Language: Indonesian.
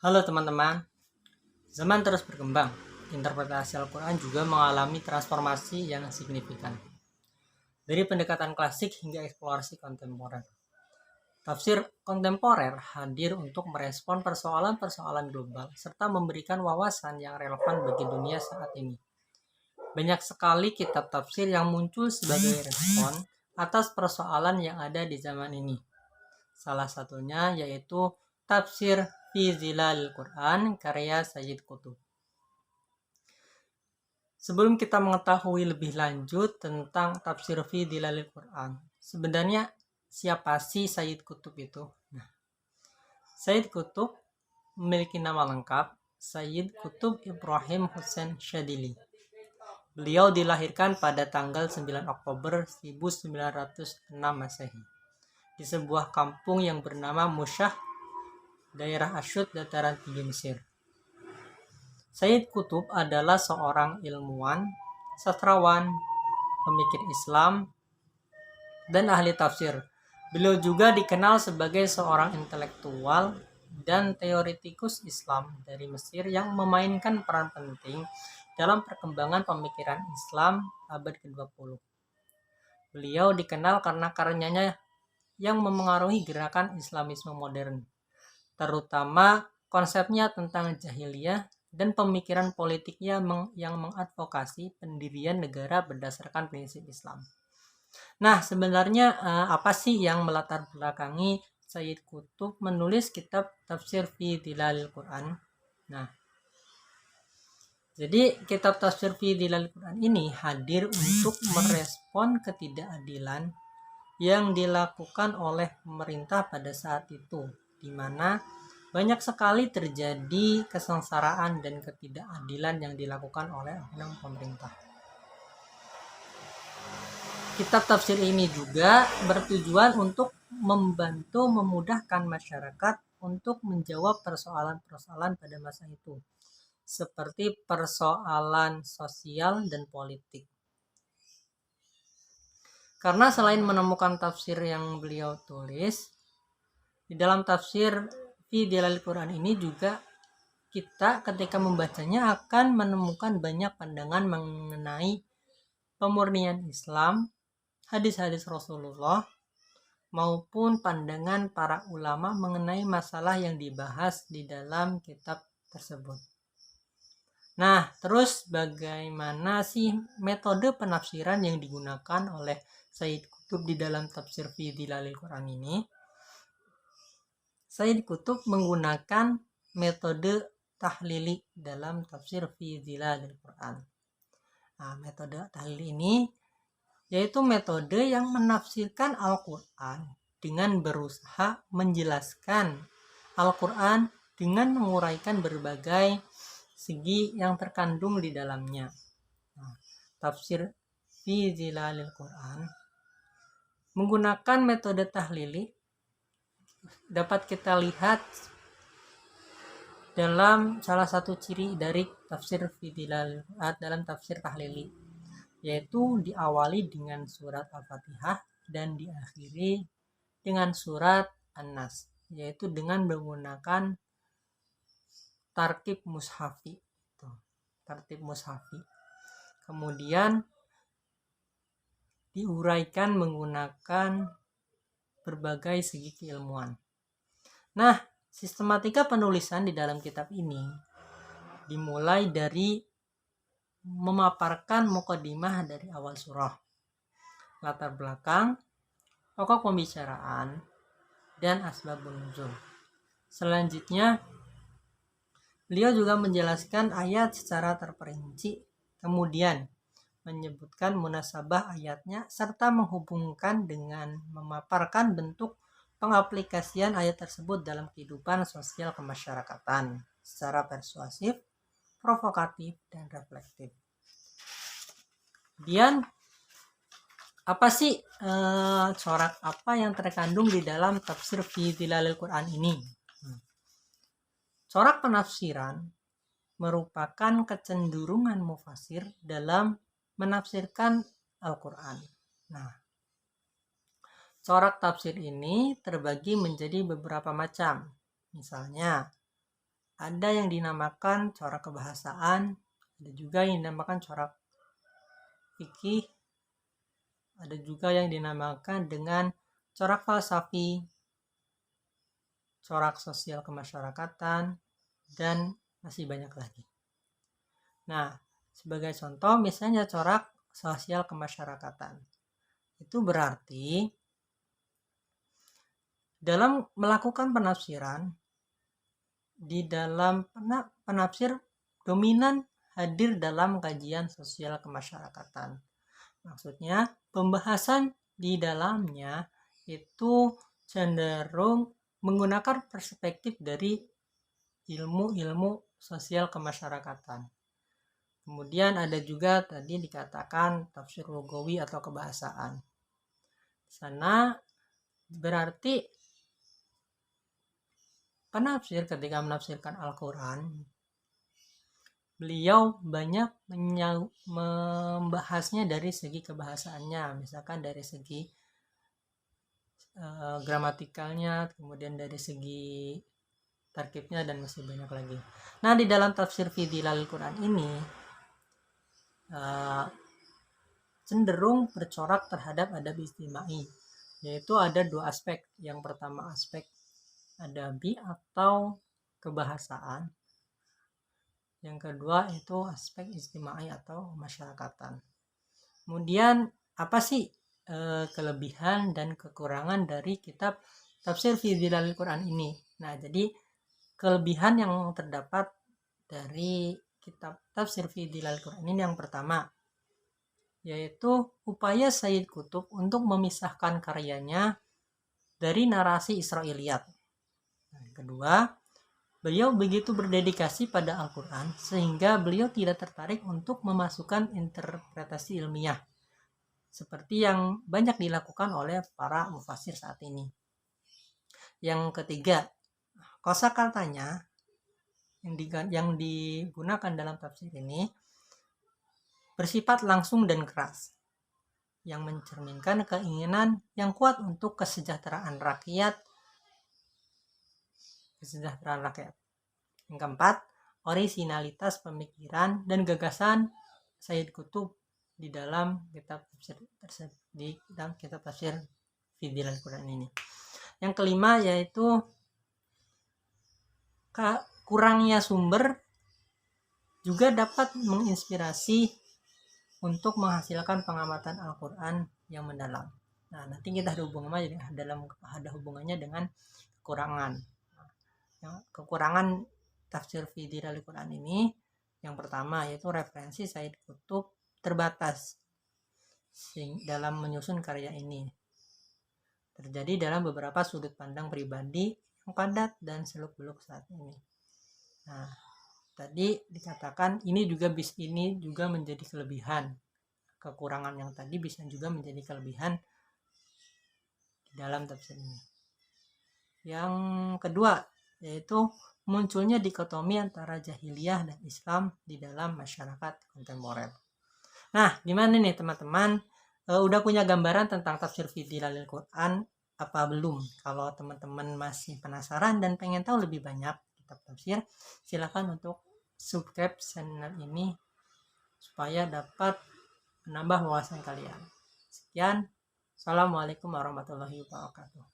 Halo teman-teman, zaman terus berkembang. Interpretasi Al-Quran juga mengalami transformasi yang signifikan. Dari pendekatan klasik hingga eksplorasi kontemporer. Tafsir kontemporer hadir untuk merespon persoalan-persoalan global serta memberikan wawasan yang relevan bagi dunia saat ini. Banyak sekali kitab tafsir yang muncul sebagai respon atas persoalan yang ada di zaman ini. Salah satunya yaitu Tafsir Fi Zilalil Quran karya Sayyid Qutb. Sebelum kita mengetahui lebih lanjut tentang Tafsir Fi Zilalil Quran, sebenarnya siapa sih Sayyid Qutb itu? Sayyid Qutb memiliki nama lengkap Sayyid Qutb Ibrahim Hussein Syadili. Beliau dilahirkan pada tanggal 9 Oktober 1906 Masehi di sebuah kampung yang bernama Musyah, daerah Asyut, dataran tinggi Mesir. Sayyid Qutb adalah seorang ilmuwan, sastrawan, pemikir Islam, dan ahli tafsir. Beliau juga dikenal sebagai seorang intelektual dan teoretikus Islam dari Mesir yang memainkan peran penting dalam perkembangan pemikiran Islam abad ke-20. Beliau dikenal karena karyanya yang memengaruhi gerakan Islamisme modern, terutama konsepnya tentang jahiliyah dan pemikiran politiknya yang mengadvokasi pendirian negara berdasarkan prinsip Islam. Nah, sebenarnya apa sih yang melatar belakangi Sayyid Qutb menulis kitab Tafsir Fi Dhilalil Quran? Nah, jadi kitab Tafsir Fi Dhilalil Quran ini hadir untuk merespon ketidakadilan yang dilakukan oleh pemerintah pada saat itu, di mana banyak sekali terjadi kesengsaraan dan ketidakadilan yang dilakukan oleh oknum pemerintah. Kitab tafsir ini juga bertujuan untuk membantu memudahkan masyarakat untuk menjawab persoalan-persoalan pada masa itu, seperti persoalan sosial dan politik. Karena selain menemukan tafsir yang beliau tulis, di dalam tafsir Fi Dhilalil Quran ini juga kita ketika membacanya akan menemukan banyak pandangan mengenai pemurnian Islam, hadis-hadis Rasulullah, maupun pandangan para ulama mengenai masalah yang dibahas di dalam kitab tersebut. Nah, terus bagaimana sih metode penafsiran yang digunakan oleh Sayyid Qutb di dalam tafsir Fi Dhilalil Quran ini? Sayyid Qutb menggunakan metode tahlili dalam tafsir Fi Dhilalil Quran. Nah, metode tahlili ini yaitu metode yang menafsirkan Al-Quran dengan berusaha menjelaskan Al-Quran dengan menguraikan berbagai segi yang terkandung di dalamnya. Nah, tafsir Fi Dhilalil Quran menggunakan metode tahlili dapat kita lihat dalam salah satu ciri dari tafsir Fi Dhilalil Quran dalam tafsir tahlili, yaitu diawali dengan surat Al-Fatihah dan diakhiri dengan surat An-Nas, yaitu dengan menggunakan tartib mushafi. Tartib mushafi. Kemudian diuraikan menggunakan berbagai segi keilmuan. Nah, sistematika penulisan di dalam kitab ini dimulai dari memaparkan mukadimah dari awal surah, latar belakang, pokok pembicaraan, dan asbabun nuzul. Selanjutnya, beliau juga menjelaskan ayat secara terperinci, kemudian menyebutkan munasabah ayatnya serta menghubungkan dengan memaparkan bentuk pengaplikasian ayat tersebut dalam kehidupan sosial kemasyarakatan secara persuasif, provokatif, dan reflektif. Kemudian apa sih corak apa yang terkandung di dalam tafsir Fi Dhilalil Quran ini? Corak penafsiran merupakan kecenderungan mufasir dalam menafsirkan Al-Quran. Nah, corak tafsir ini terbagi menjadi beberapa macam. Misalnya, ada yang dinamakan corak kebahasaan, ada juga yang dinamakan corak fikih, ada juga yang dinamakan dengan corak falsafi, corak sosial kemasyarakatan, dan masih banyak lagi. Nah, sebagai contoh misalnya corak sosial kemasyarakatan. Itu berarti dalam melakukan penafsiran, di dalam penafsir dominan hadir dalam kajian sosial kemasyarakatan. Maksudnya pembahasan di dalamnya itu cenderung menggunakan perspektif dari ilmu-ilmu sosial kemasyarakatan. Kemudian ada juga tadi dikatakan tafsir lugawi atau kebahasaan. Di sana berarti penafsir ketika menafsirkan Al-Quran, beliau banyak membahasnya dari segi kebahasaannya, misalkan dari segi gramatikalnya, kemudian dari segi tarkibnya, dan masih banyak lagi. Nah, di dalam tafsir fi Dhilalil Quran ini cenderung bercorak terhadap adab istimai, yaitu ada dua aspek. Yang pertama aspek adabi atau kebahasaan, yang kedua itu aspek istimai atau masyarakatan. Kemudian apa sih kelebihan dan kekurangan dari kitab tafsir fi Dhilalil Quran ini? Nah, jadi kelebihan yang terdapat dari kitab tafsir fi Dhilalil Quran ini yang pertama, yaitu upaya Sayyid Qutb untuk memisahkan karyanya dari narasi Israiliyat. Yang kedua, beliau begitu berdedikasi pada Al-Quran sehingga beliau tidak tertarik untuk memasukkan interpretasi ilmiah seperti yang banyak dilakukan oleh para mufasir saat ini. Yang ketiga, kosakatanya yang digunakan dalam tafsir ini bersifat langsung dan keras, yang mencerminkan keinginan yang kuat untuk kesejahteraan rakyat. Yang keempat, orisinalitas pemikiran dan gagasan Sayyid Qutb di dalam kitab tafsir fi Dhilalil Quran ini. Yang kelima yaitu kurangnya sumber juga dapat menginspirasi untuk menghasilkan pengamatan Al-Quran yang mendalam. Nah, nanti kita ada hubungannya dengan kekurangan. Kekurangan tafsir fi Dhilalil Quran ini yang pertama yaitu referensi Sayyid Qutb terbatas dalam menyusun karya ini. Terjadi dalam beberapa sudut pandang pribadi yang padat dan seluk-beluk saat ini. Nah, tadi dikatakan ini juga menjadi kelebihan. Kekurangan yang tadi bisa juga menjadi kelebihan di dalam tafsir ini. Yang kedua yaitu munculnya dikotomi antara jahiliyah dan Islam di dalam masyarakat kontemporer. Nah, gimana nih teman-teman? Udah punya gambaran tentang tafsir fi Dhilalil Quran apa belum? Kalau teman-teman masih penasaran dan pengen tahu lebih banyak kitab tafsir, silakan untuk subscribe channel ini supaya dapat menambah wawasan kalian. Sekian. Assalamualaikum warahmatullahi wabarakatuh.